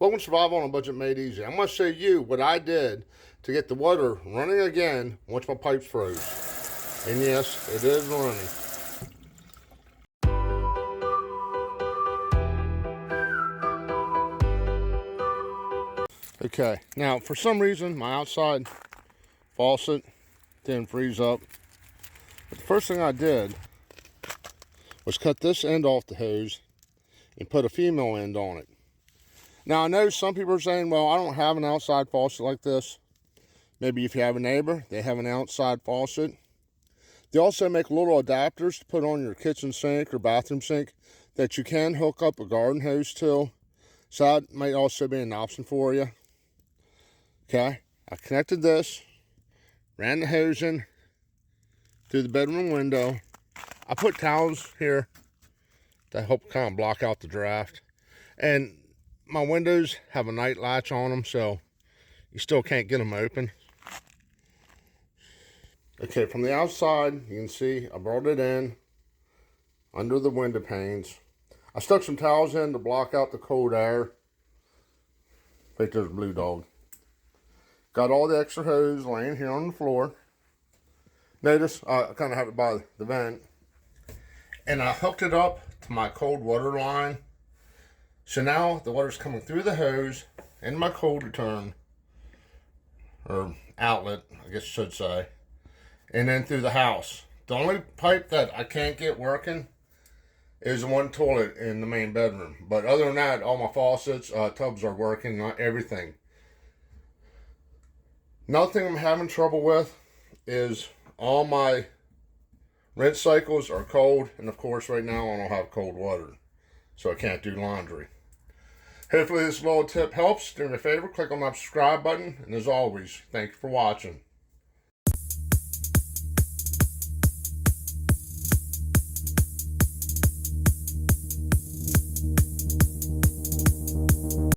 Welcome to Survival on a Budget Made Easy. I'm going to show you what I did to get the water running again once my pipes froze. And yes, it is running. Okay, now for some reason my outside faucet didn't freeze up. But the first thing I did was cut this end off the hose and put a female end on it. Now I know some people are saying, well, I don't have an outside faucet like this. Maybe if you have a neighbor, they have an outside faucet. They also make little adapters to put on your kitchen sink or bathroom sink that you can hook up a garden hose to. So that might also be an option for you. Okay, I connected this, ran the hose in through the bedroom window. I put towels here to help kind of block out the draft. And my windows have a night latch on them, so you still can't get them open. Okay, from the outside, you can see I brought it in under the window panes. I stuck some towels in to block out the cold air. I think there's a blue dog. Got all the extra hose laying here on the floor. Notice I kind of have it by the vent. And I hooked it up to my cold water line. So now the water's coming through the hose in my cold return, or outlet, I guess I should say, and then through the house. The only pipe that I can't get working is the one toilet in the main bedroom. But other than that, all my faucets, tubs are working, not everything. Another thing I'm having trouble with is all my rinse cycles are cold, and of course right now I don't have cold water, so I can't do laundry. Hopefully this little tip helps. Do me a favor, click on that subscribe button, and as always, thank you for watching.